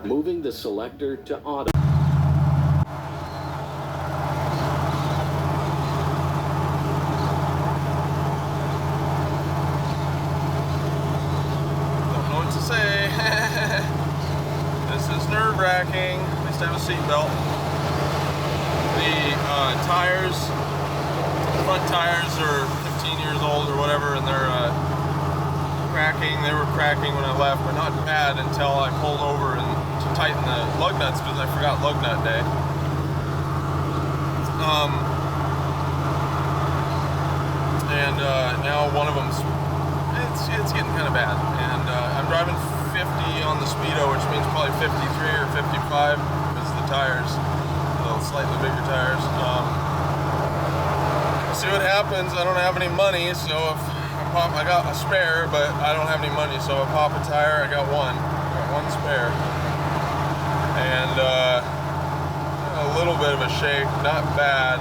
moving the selector to auto. Don't know what to say. This is nerve-wracking. At least I have a seatbelt. The tires, front tires are 15 years old or whatever, and they're cracking. They were cracking when I left, but not bad until I pulled over and to tighten the lug nuts because I forgot lug nut day. Now one of them's it's getting kind of bad, and I'm driving 50 on the speedo, which means probably 53 or 55 because of the tires, slightly bigger tires. See what happens. I don't have any money, so if I got a spare, but I don't have any money, so if I pop a tire, I got one spare, and a little bit of a shake, not bad.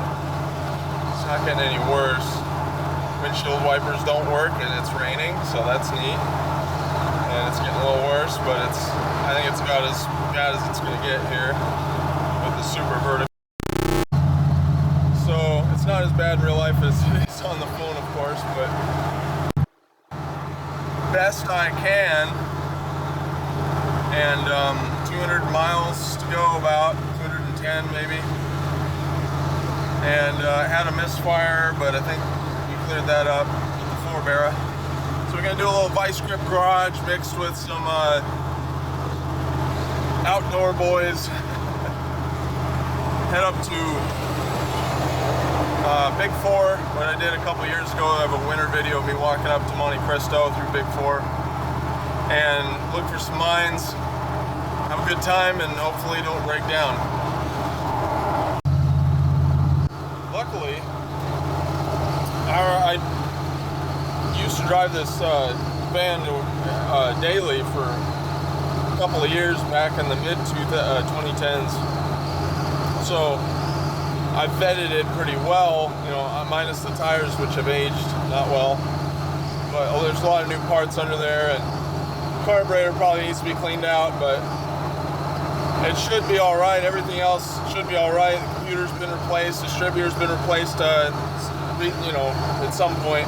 It's not getting any worse. Windshield wipers don't work, and it's raining, so that's neat. And it's getting a little worse, but I think it's about as bad as it's going to get here with the super vertical. So it's not as bad in real life as it is on the phone, of course, but best I can. And 200 miles to go, about 210 maybe. And I had a misfire, but I think we cleared that up with the forebearer. So we're gonna do a little vice grip garage mixed with some outdoor boys. Head up to Big Four, what I did a couple years ago. I have a winter video of me walking up to Monte Cristo through Big Four and look for some mines, have a good time, and hopefully don't break down. Luckily, I used to drive this van daily for a couple of years back in the mid 2010s. So I vetted it pretty well, minus the tires, which have aged not well. But there's a lot of new parts under there, and the carburetor probably needs to be cleaned out, but it should be all right. Everything else should be all right. The computer's been replaced, distributor's been replaced, at some point.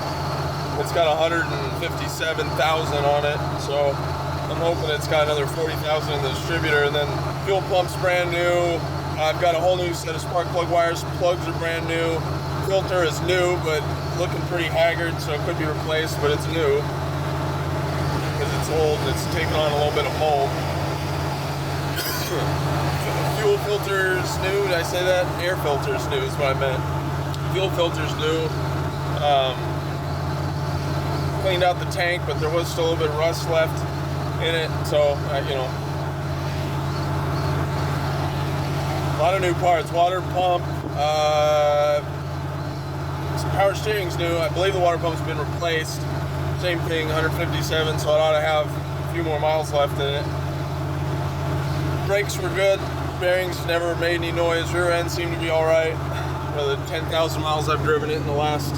It's got 157,000 on it, so I'm hoping it's got another 40,000 in the distributor, and then fuel pump's brand new. I've got a whole new set of spark plug wires. Plugs are brand new. Filter is new, but looking pretty haggard, so it could be replaced, but it's new because it's old and it's taken on a little bit of mold. Fuel filter's new. Did I say that? Air filter's new is what I meant. Fuel filter's new. Cleaned out the tank, but there was still a little bit of rust left in it, so a lot of new parts. Water pump, power steering's new. I believe the water pump's been replaced. Same thing, 157, so it ought to have a few more miles left in it. Brakes were good. Bearings never made any noise. Rear end seemed to be all right. For the 10,000 miles I've driven it in the last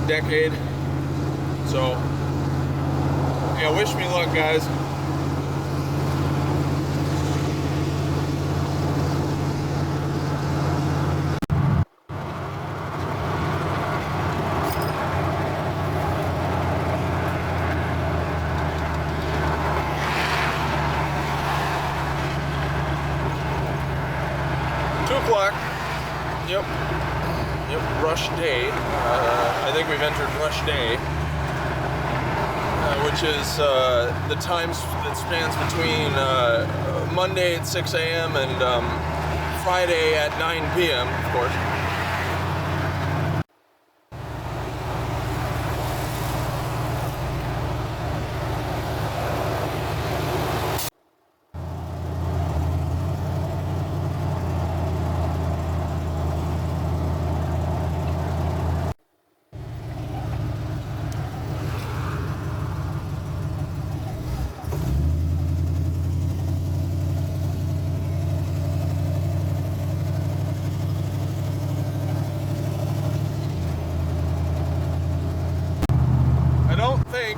decade. So, yeah, wish me luck, guys. Yep, rush day. I think we've entered rush day, which is the times that spans between Monday at 6 a.m. and Friday at 9 p.m., of course.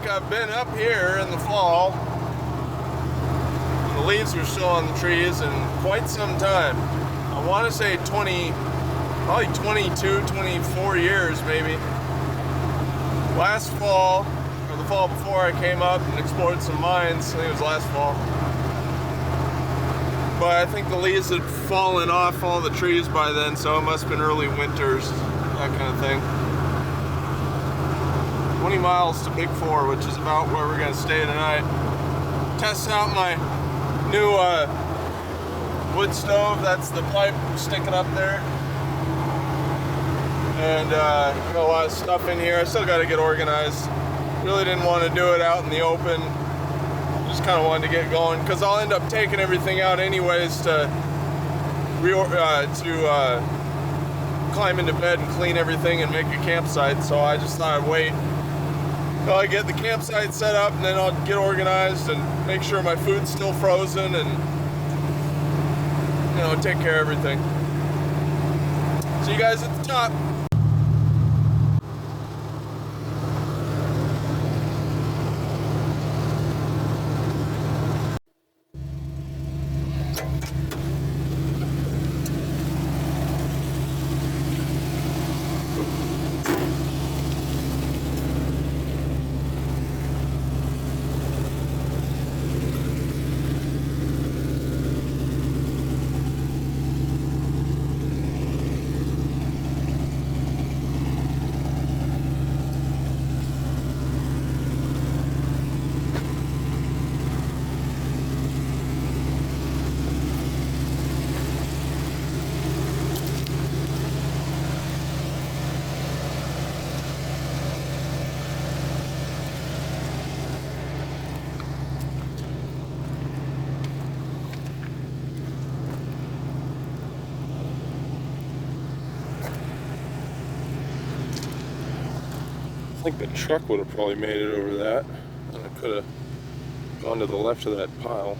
I've been up here in the fall, in the The leaves were still on the trees in quite some time. I want to say probably 22, 24 years maybe. Last fall, or the fall before, I came up and explored some mines. I think it was last fall. But I think the leaves had fallen off all the trees by then, so it must have been early winters, that kind of thing. 20 miles to Big Four, which is about where we're gonna stay tonight. Testing out my new wood stove. That's the pipe sticking up there. And got a lot of stuff in here. I still gotta get organized. Really didn't want to do it out in the open. Just kind of wanted to get going, because I'll end up taking everything out anyways to climb into bed and clean everything and make a campsite. So I just thought I'd wait till I get the campsite set up, and then I'll get organized and make sure my food's still frozen, and take care of everything. See you guys at the top. I think the truck would have probably made it over that, and I could have gone to the left of that pile.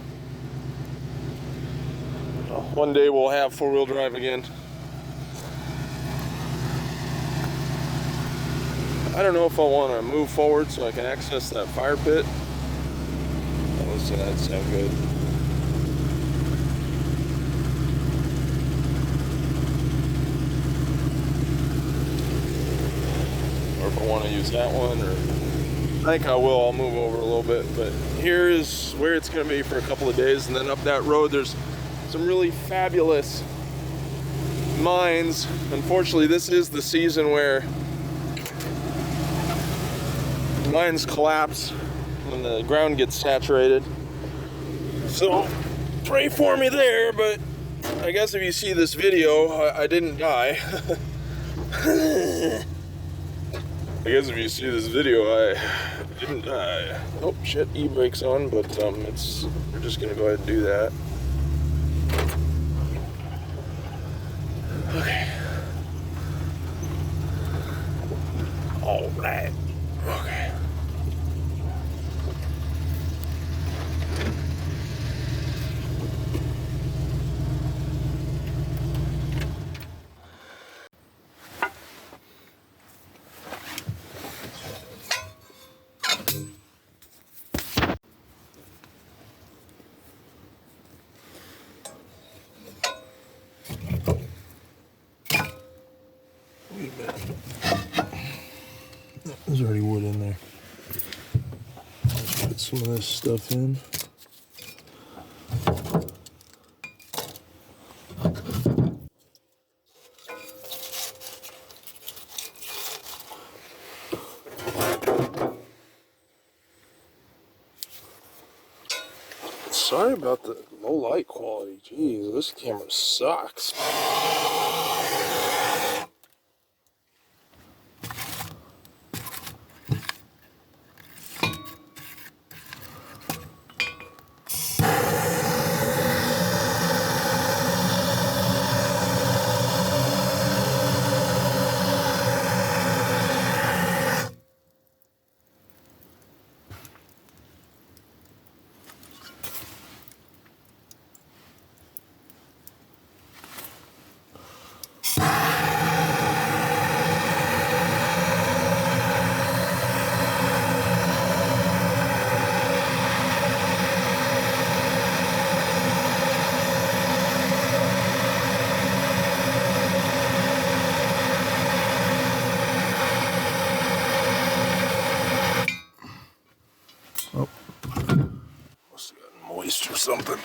Well, one day we'll have four-wheel drive again. I don't know if I want to move forward so I can access that fire pit. Oh, listen, that sounds good. Or if I want to use that one, or I think I will. I'll move over a little bit, but here is where it's going to be for a couple of days, and then up that road there's some really fabulous mines. Unfortunately, this is the season where mines collapse when the ground gets saturated. So pray for me there, but I guess if you see this video, I didn't die. I guess if you see this video, I didn't die. Oh shit, e-brake's on, but we're just gonna go ahead and do that. Okay. All right. Okay. There's already wood in there. Let's put some of this stuff in. Sorry about the low light quality. Jeez, this camera sucks. something.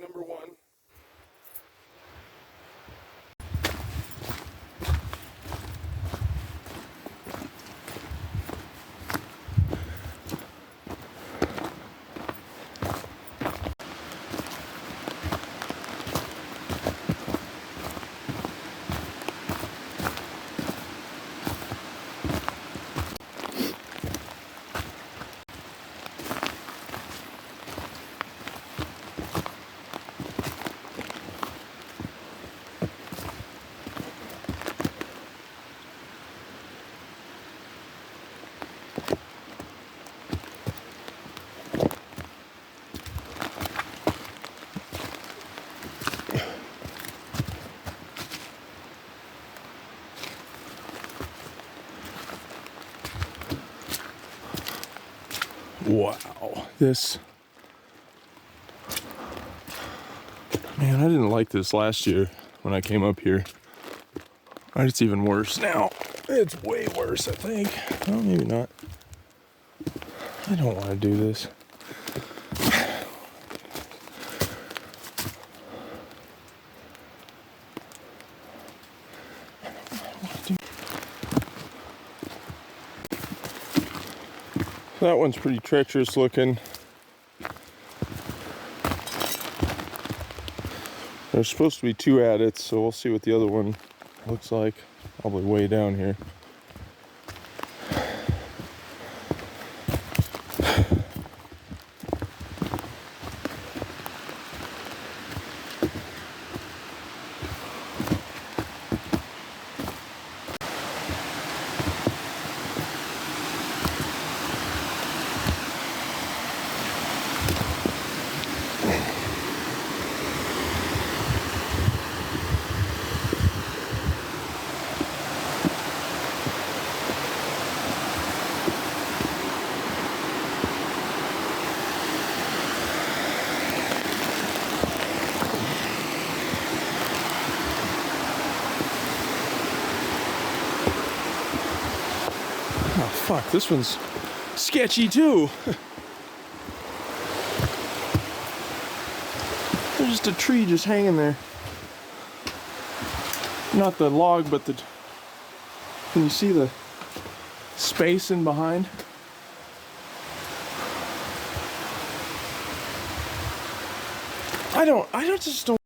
Number one. Wow, this, man, I didn't like this last year when I came up here. It's even worse now. It's way worse, I think. Well, maybe not. I don't want to do this. That one's pretty treacherous looking. There's supposed to be two at it, so we'll see what the other one looks like. Probably way down here. Oh fuck, this one's sketchy too. There's just a tree just hanging there. Not the log, but the... Can you see the space in behind? I just don't...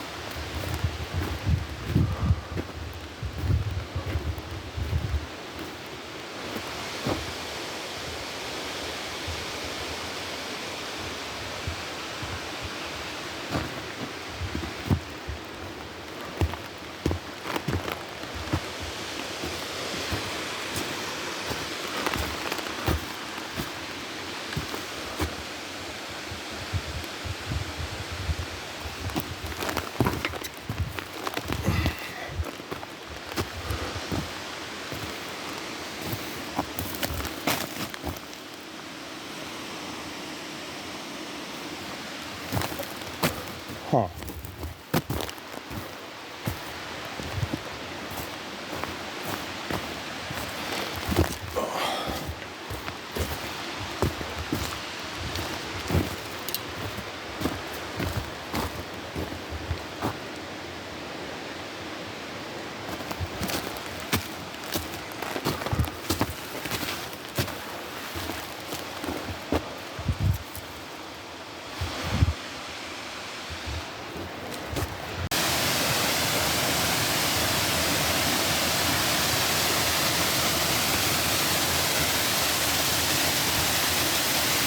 Huh.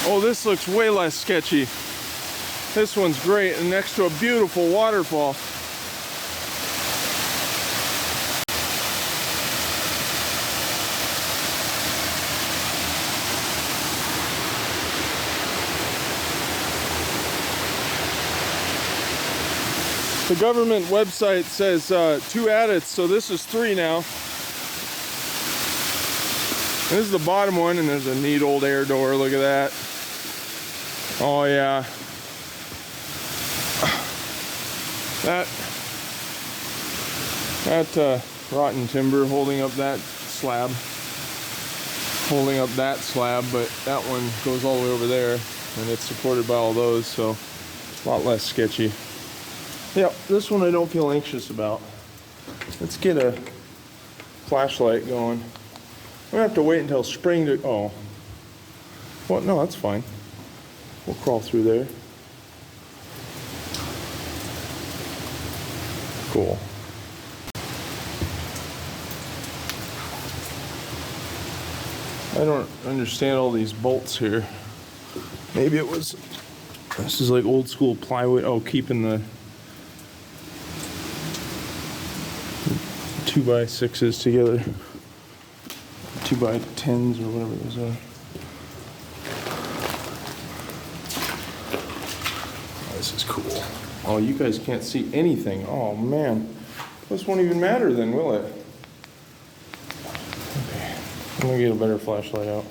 Oh, this looks way less sketchy. This one's great, and next to a beautiful waterfall. The government website says 2 adits, so this is 3 now. This is the bottom one, and there's a neat old air door. Look at that. Oh yeah. That rotten timber holding up that slab. But that one goes all the way over there, and it's supported by all those, so a lot less sketchy. Yep, this one I don't feel anxious about. Let's get a flashlight going. I'm gonna have to wait until spring to, oh. Well, no, that's fine. We'll crawl through there. Cool. I don't understand all these bolts here. Maybe it was, this is like old school plywood. Oh, keeping the 2x6s together. 2x10s or whatever those are. Oh, this is cool. Oh, you guys can't see anything. Oh man. This won't even matter then, will it? Okay. I'm gonna get a better flashlight out.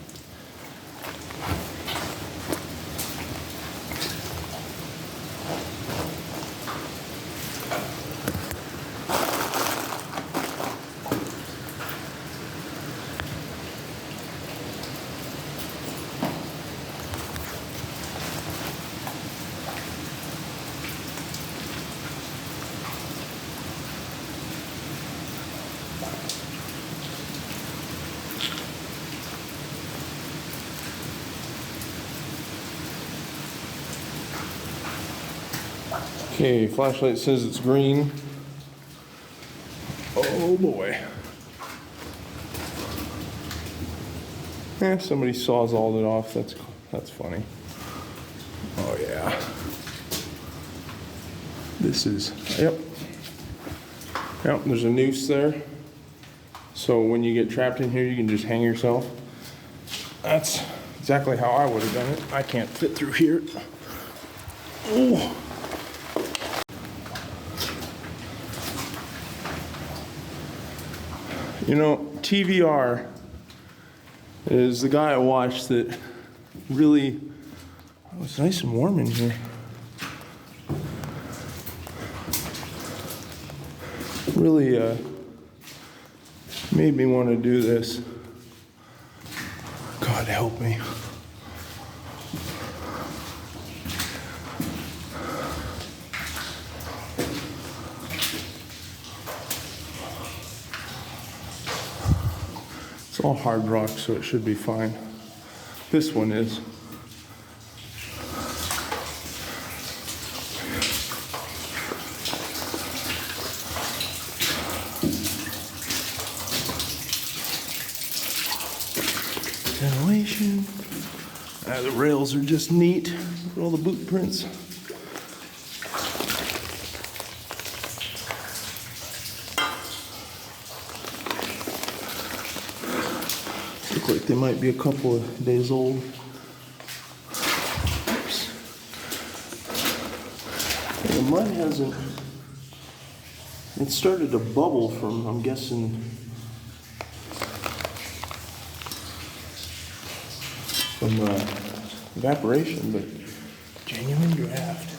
Okay, flashlight says it's green. Oh boy. Somebody sawzalled it off. That's funny. Oh yeah. This is, yep. Yep, there's a noose there. So when you get trapped in here, you can just hang yourself. That's exactly how I would have done it. I can't fit through here. Oh. You know, TVR is the guy I watched that really, oh, it's nice and warm in here. Really made me want to do this. God help me. It's all hard rock, so it should be fine. This one is. Ventilation. The rails are just neat. Look at all the boot prints. Look like they might be a couple of days old. Oops. And the mud hasn't, it started to bubble from, I'm guessing, from evaporation, but genuine draft.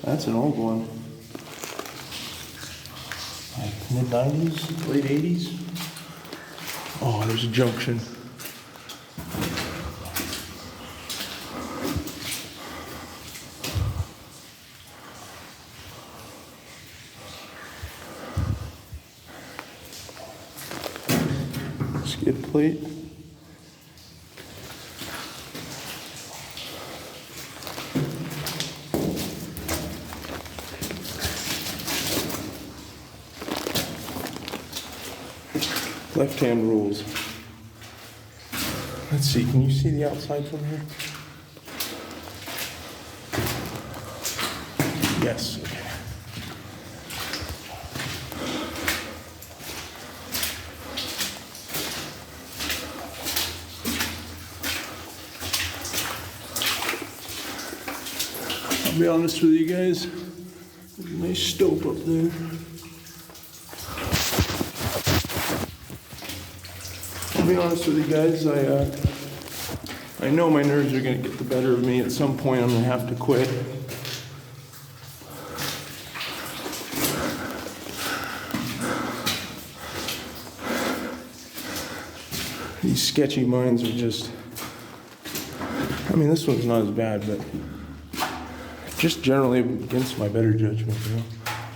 That's an old one. Like mid-90s, late 80s. Oh, there's a junction. Skid plate. Left-hand rules. Let's see, can you see the outside from here? Yes, okay. I'll be honest with you guys, there's Nice stope up there. I'll be honest with you guys, I know my nerves are going to get the better of me. At some point I'm going to have to quit. These sketchy mines are just, I mean, this one's not as bad, but just generally against my better judgment, you know.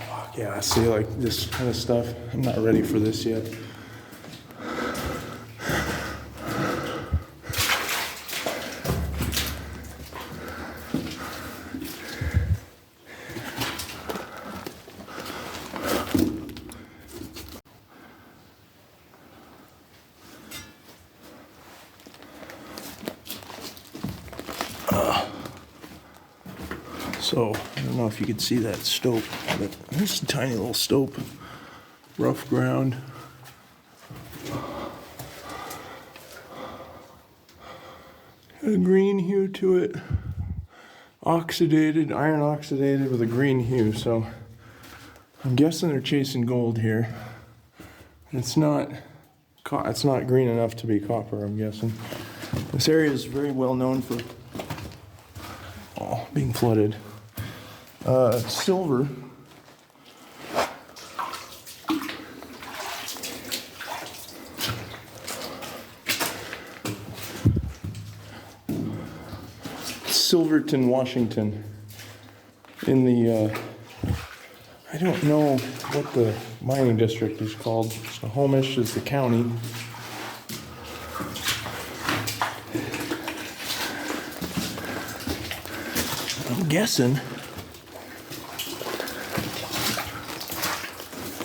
Fuck yeah, I see, like this kind of stuff. I'm not ready for this yet. So, I don't know if you could see that stope, but there's a tiny little stope, rough ground. Got a green hue to it, oxidated, iron oxidated with a green hue, so I'm guessing they're chasing gold here. It's not green enough to be copper, I'm guessing. This area is very well known for being flooded. Silver. Silverton, Washington. In the, I don't know what the mining district is called. Snohomish is the county. I'm guessing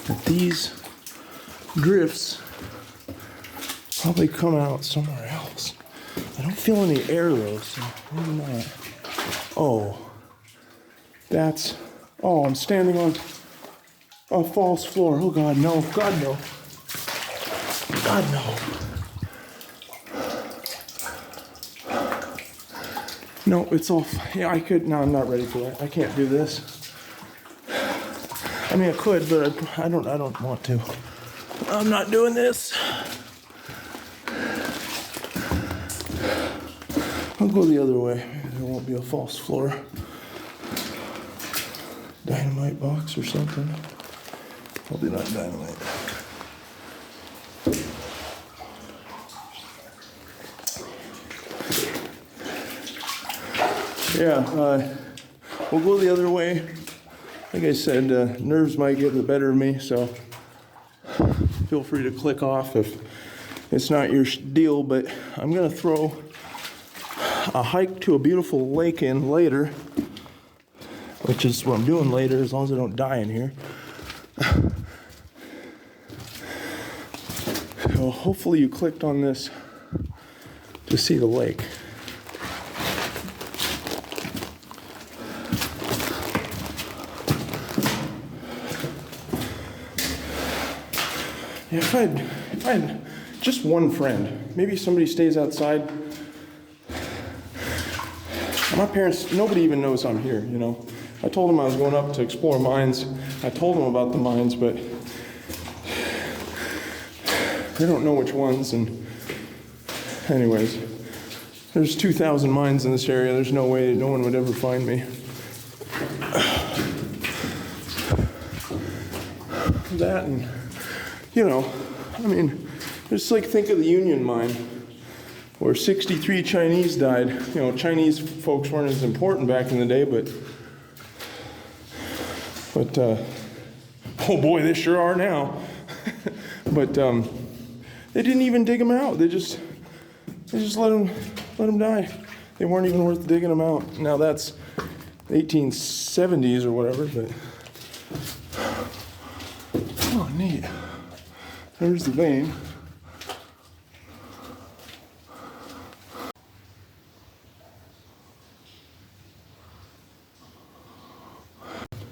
that these drifts probably come out somewhere else. I don't feel any air though, so maybe not. Oh, I'm standing on a false floor. Oh God, no, God, no. God, no. No, it's all, yeah, no, I'm not ready for that. I can't do this. I mean, I could, but I don't want to. I'm not doing this. I'll go the other way. Maybe there won't be a false floor. Dynamite box or something. Probably not dynamite. Yeah, we'll go the other way. Like I said, nerves might get the better of me, so feel free to click off if it's not your deal, but I'm going to throw a hike to a beautiful lake in later, which is what I'm doing later, as long as I don't die in here. So hopefully you clicked on this to see the lake. Yeah, if I had just one friend, maybe somebody stays outside. My parents, nobody even knows I'm here, you know. I told them I was going up to explore mines. I told them about the mines, but they don't know which ones. And anyways, there's 2,000 mines in this area. There's no way no one would ever find me. That and, you know, I mean, just like think of the Union Mine, where 63 Chinese died. You know, Chinese folks weren't as important back in the day, but oh boy, they sure are now. But they didn't even dig them out. They just let them die. They weren't even worth digging them out. Now that's 1870s or whatever, but oh, neat. There's the vein.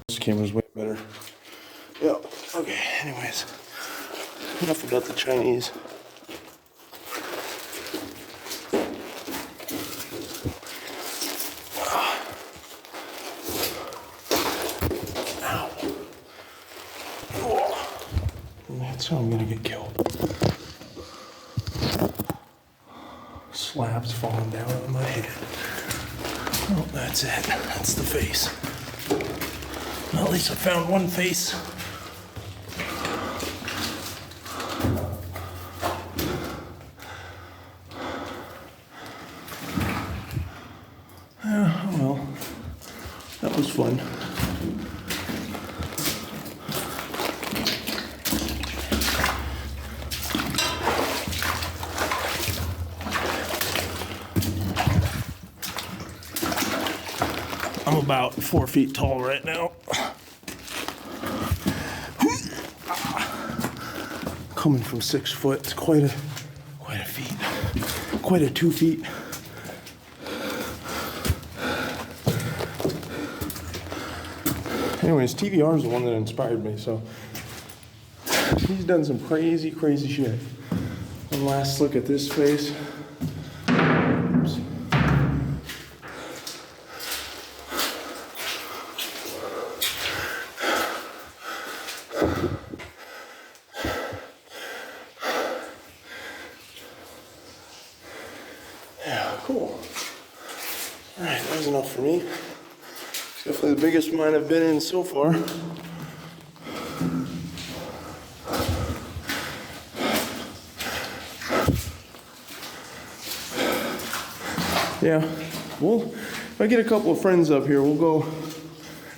This camera's way better. Yeah, okay, anyways. Enough about the Chinese. Ow. So I'm gonna get killed. Slabs falling down on my head. Oh, that's it. That's the face. Well, at least I found one face. Yeah, well, that was fun. I'm about 4 feet tall right now. Coming from 6 foot, it's quite a feat. Quite a 2 feet. Anyways, TVR is the one that inspired me, so he's done some crazy shit. One last look at this face. Oops. Yeah, cool. All right, that was enough for me. It's definitely the biggest mine I've been in so far. Yeah, well, if I get a couple of friends up here, we'll go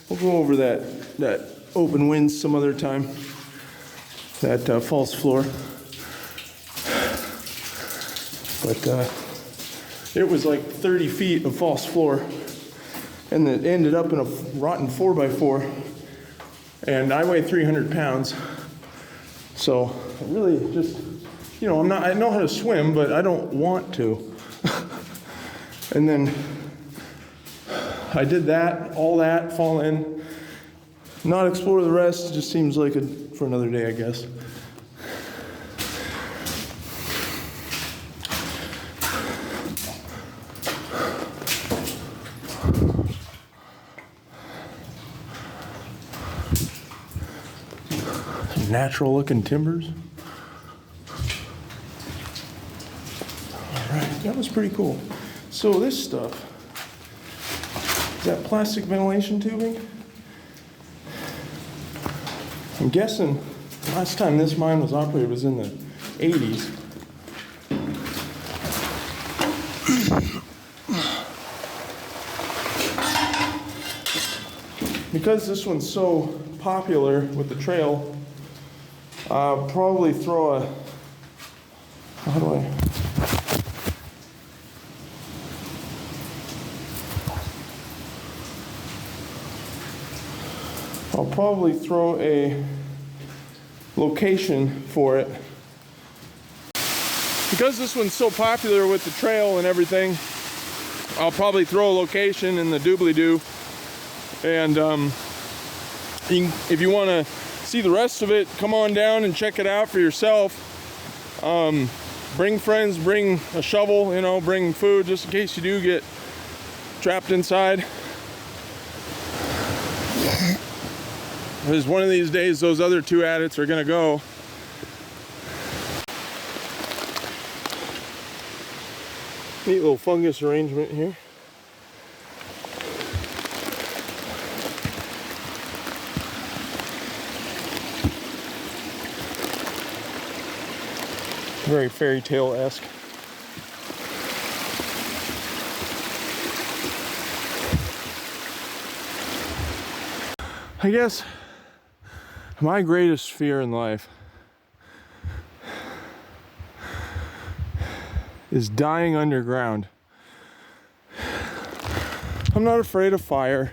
over that open winds some other time. That false floor. But it was like 30 feet of false floor, and it ended up in a rotten 4x4, and I weigh 300 pounds, so I really just, you know, I know how to swim, but I don't want to. And then I did that, all that, fall in, not explore the rest. It just seems like for another day, I guess. Natural looking timbers. All right, that was pretty cool. So this stuff, is that plastic ventilation tubing? I'm guessing last time this mine was operated was in the 80s. Because this one's so popular with the trail, I'll probably throw a, how do I? I'll probably throw a location for it. Because this one's so popular with the trail and everything, I'll probably throw a location in the doobly-doo. And if you want to see the rest of it, come on down and check it out for yourself. Bring friends, bring a shovel, you know, bring food just in case you do get trapped inside. Because one of these days, those other two adits are gonna go. Neat little fungus arrangement here. Very fairy tale-esque. I guess my greatest fear in life is dying underground. I'm not afraid of fire.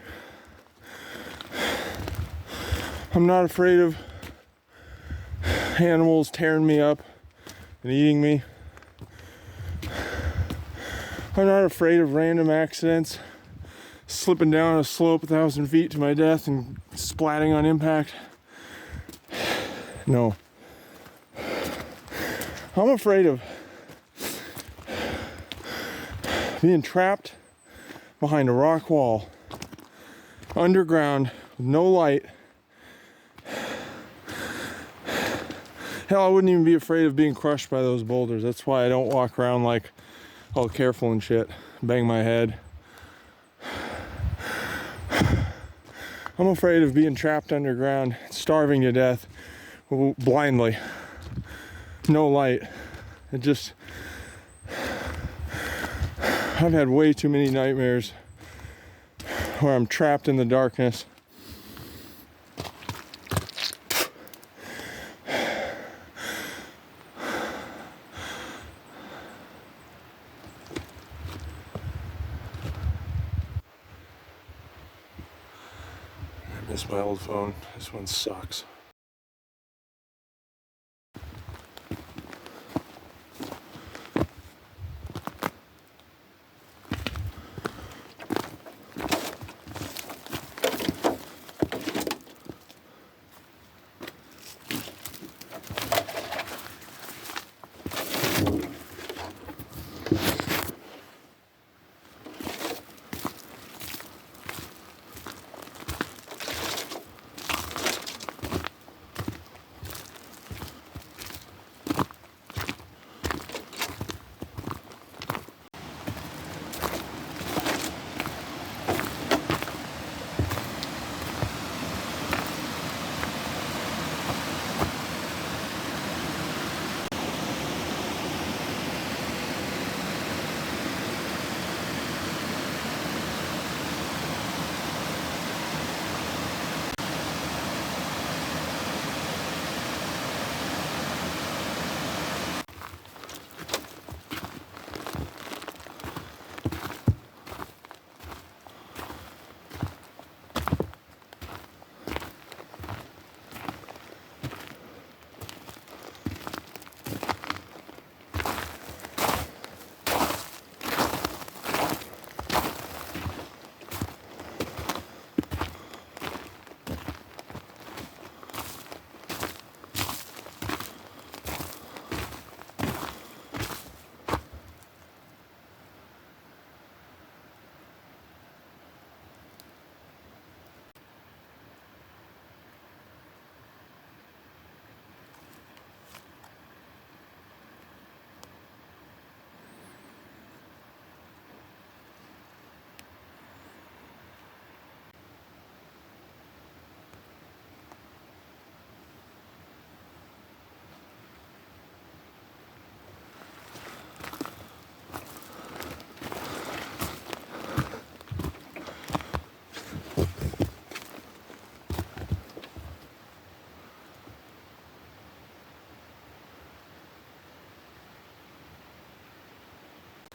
I'm not afraid of animals tearing me up and eating me. I'm not afraid of random accidents, slipping down a slope 1,000 feet to my death and splatting on impact. No. I'm afraid of being trapped behind a rock wall, underground, with no light, Hell, I wouldn't even be afraid of being crushed by those boulders. That's why I don't walk around like all careful and shit. Bang my head. I'm afraid of being trapped underground, starving to death blindly. No light. It just... I've had way too many nightmares where I'm trapped in the darkness. I miss my old phone. This one sucks.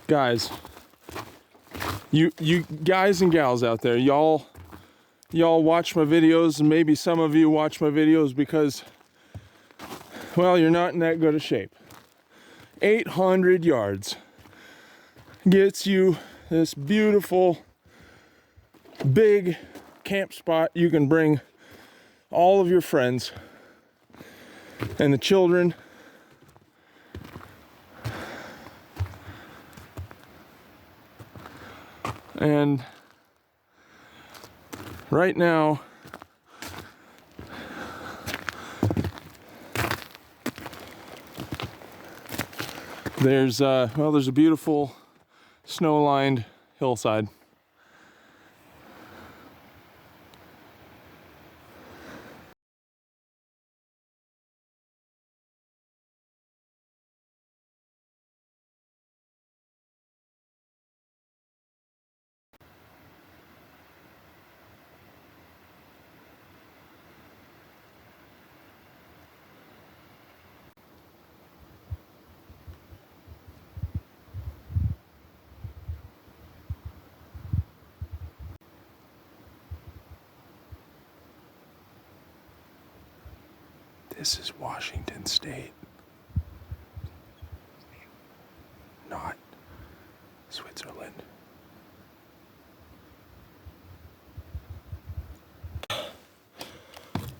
Guys, you guys and gals out there, y'all watch my videos, and maybe some of you watch my videos because, well, you're not in that good a shape. 800 yards gets you this beautiful big camp spot. You can bring all of your friends and the children. And right now, there's a beautiful snow-lined hillside. This is Washington State, not Switzerland.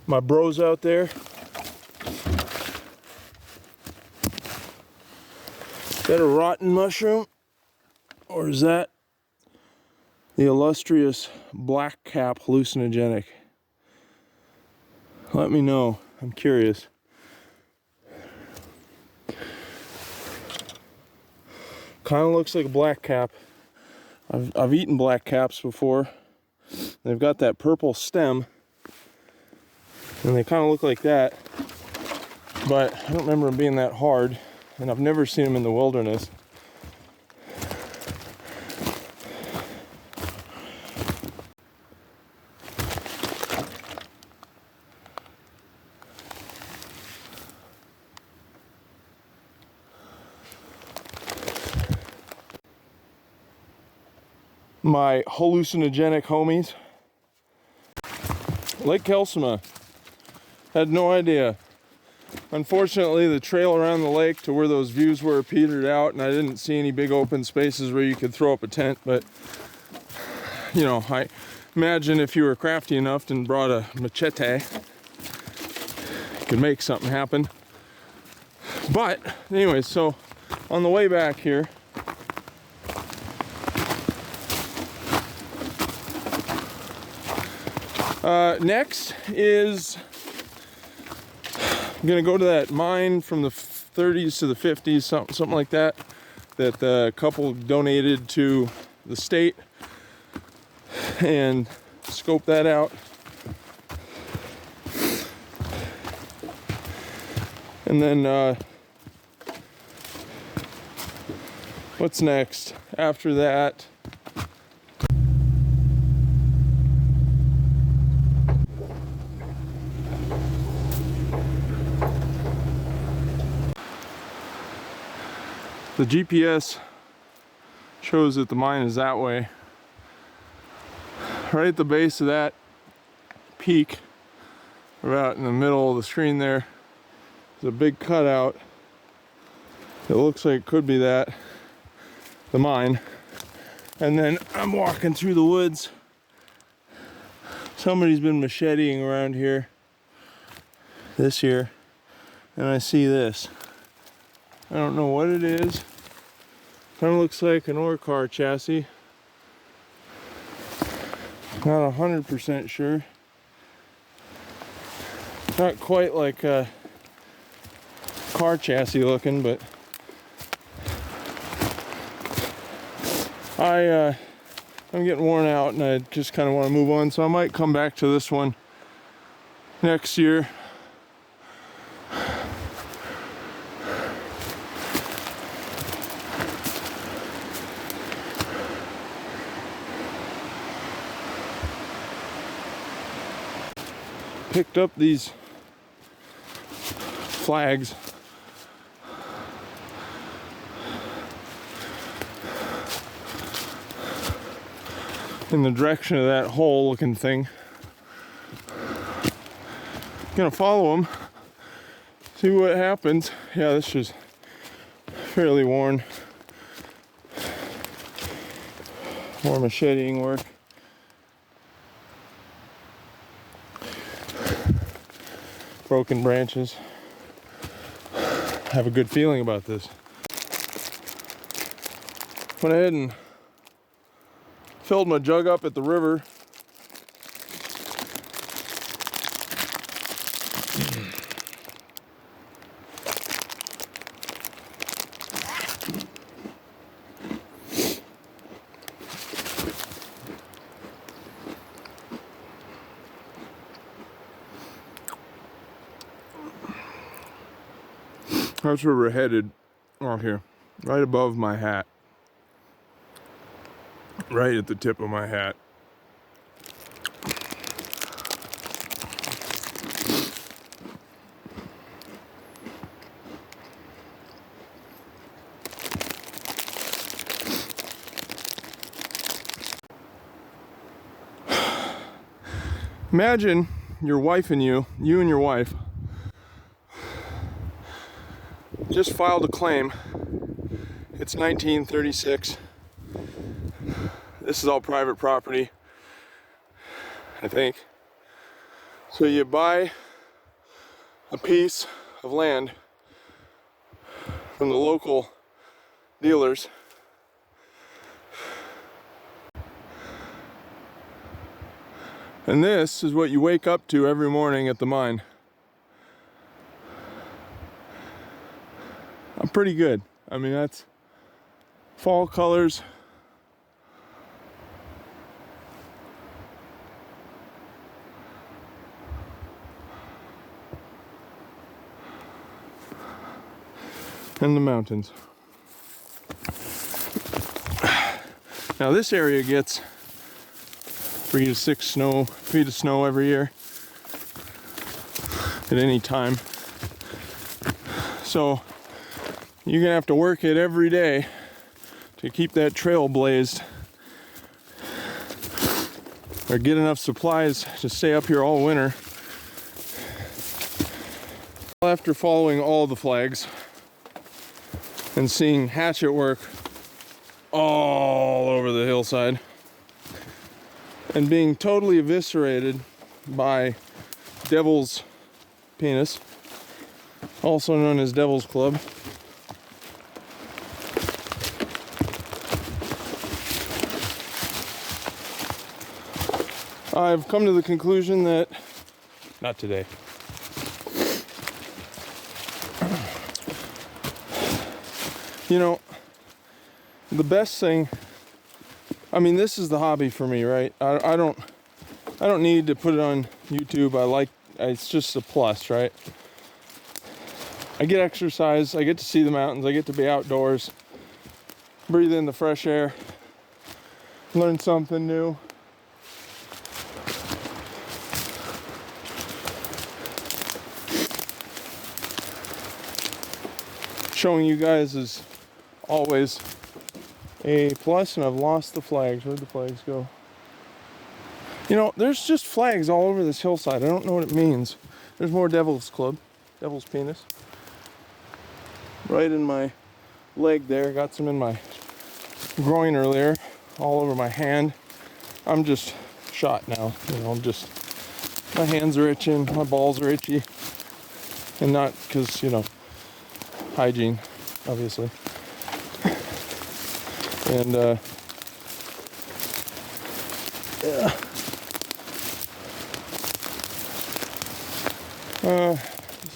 My bros out there, is that a rotten mushroom, or is that the illustrious black cap hallucinogenic? Let me know. I'm curious. Kind of looks like a black cap. I've eaten black caps before. They've got that purple stem, and they kind of look like that, but I don't remember them being that hard, and I've never seen them in the wilderness. My hallucinogenic homies. Lake Kelsima. Had no idea. Unfortunately, the trail around the lake to where those views were petered out, and I didn't see any big open spaces where you could throw up a tent, but you know, I imagine if you were crafty enough and brought a machete, you could make something happen. But anyways, so on the way back here, next is I'm gonna go to that mine from the 30s to the 50s, something like that, that the couple donated to the state, and scope that out. And then what's next after that? The GPS shows that the mine is that way. Right at the base of that peak, about in the middle of the screen there, is a big cutout. It looks like it could be the mine. And then I'm walking through the woods. Somebody's been macheteing around here this year, and I see this. I don't know what it is. Kind of looks like an ore car chassis. Not 100% sure. Not quite like a car chassis looking, but I'm getting worn out and I just kind of want to move on, so I might come back to this one next year. Picked up these flags in the direction of that hole looking thing. Gonna follow them, see what happens. Yeah, this is fairly worn. More macheteing work. Broken branches. Have a good feeling about this. Went ahead and filled my jug up at the river. That's where we're headed. Oh, here, right above my hat. Right at the tip of my hat. Imagine your wife and you and your wife, just filed a claim. It's 1936. This is all private property, I think. So you buy a piece of land from the local dealers. And this is what you wake up to every morning at the mine. I'm pretty good. I mean, that's fall colors. And the mountains. Now this area gets 3 to 6 feet of snow every year at any time. So you're gonna have to work it every day to keep that trail blazed, or get enough supplies to stay up here all winter. After following all the flags and seeing hatchet work all over the hillside and being totally eviscerated by Devil's Penis, also known as Devil's Club, I've come to the conclusion that not today. You know, the best thing, I mean, this is the hobby for me, right? I don't need to put it on YouTube. It's just a plus, right? I get exercise, I get to see the mountains, I get to be outdoors, breathe in the fresh air, learn something new. Showing you guys is always a plus, and I've lost the flags. Where'd the flags go? You know, there's just flags all over this hillside. I don't know what it means. There's more Devil's Club, Devil's Penis. Right in my leg there. Got some in my groin earlier, all over my hand. I'm just shot now. You know, my hands are itching, my balls are itchy. And not because, you know, hygiene, obviously. And this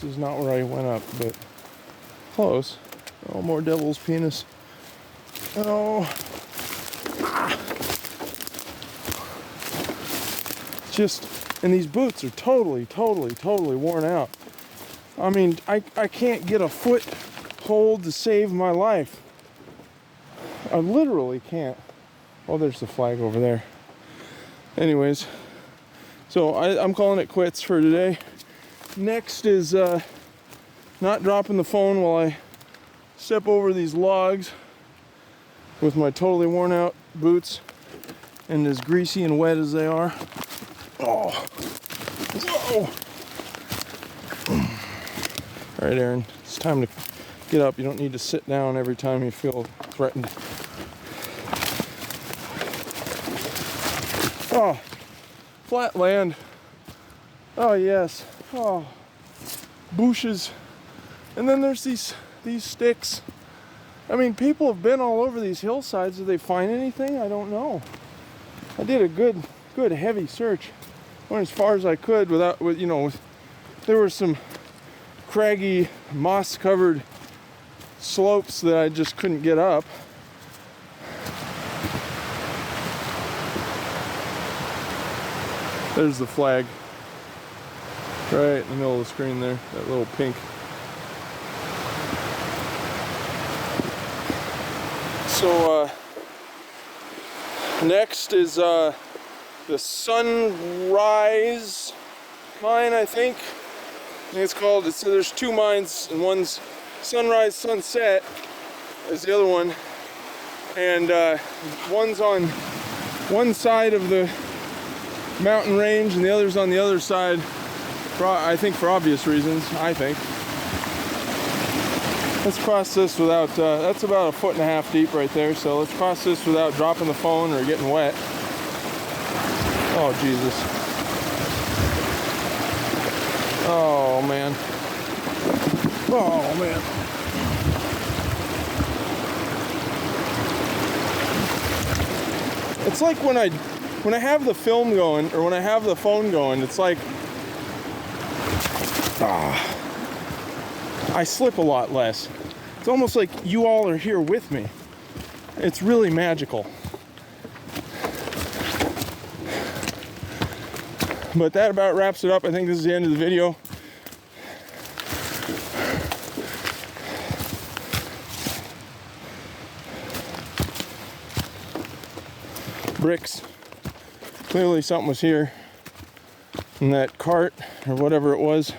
is not where I went up, but close. Oh, more Devil's Penis. Oh, just, and these boots are totally worn out. I mean, I can't get a foothold to save my life. I literally can't. Oh, there's the flag over there. Anyways, so I'm calling it quits for today. Next is not dropping the phone while I step over these logs with my totally worn out boots and as greasy and wet as they are. Oh, whoa. All right, Aaron, it's time to get up. You don't need to sit down every time you feel threatened. Oh, flat land. Oh, yes. Oh, bushes. And then there's these sticks. I mean, people have been all over these hillsides. Did they find anything? I don't know. I did a good heavy search. Went as far as I could there were some craggy, moss-covered slopes that I just couldn't get up. There's the flag. Right in the middle of the screen there, that little pink. So, next is the Sunrise mine, I think it's called. There's two mines, and one's Sunrise Sunset is the other one, and one's on one side of the mountain range and the other's on the other side, I think for obvious reasons. I think. Let's cross this without, that's about 1.5 feet deep right there, so let's cross this without dropping the phone or getting wet. Oh, Jesus. Oh, man. Oh, man. It's like when I have the film going, or when I have the phone going, it's like, I slip a lot less. It's almost like you all are here with me. It's really magical. But that about wraps it up. I think this is the end of the video. Bricks. Clearly something was here in that cart or whatever it was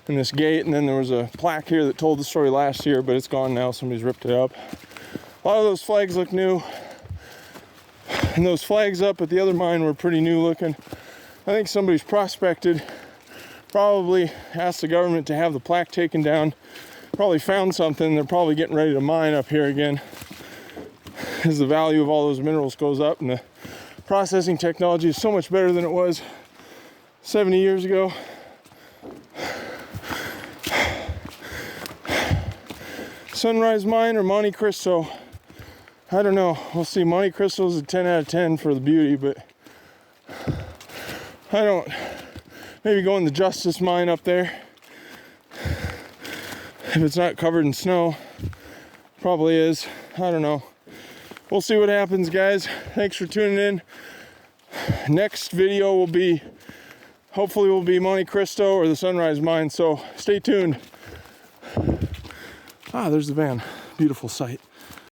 in this gate, and then there was a plaque here that told the story last year, but it's gone now. Somebody's ripped it up. A lot of those flags look new, and those flags up at the other mine were pretty new looking. I think somebody's prospected, probably asked the government to have the plaque taken down, probably found something. They're probably getting ready to mine up here again as the value of all those minerals goes up, and the processing technology is so much better than it was 70 years ago. Sunrise Mine or Monte Cristo? I don't know. We'll see. Monte Cristo's a 10 out of 10 for the beauty, but I don't. Maybe go in the Justice Mine up there. If it's not covered in snow, probably is. I don't know. We'll see what happens, guys. Thanks for tuning in. Next video will be, hopefully will be Monte Cristo or the Sunrise Mine, so stay tuned. Ah, there's the van. Beautiful sight.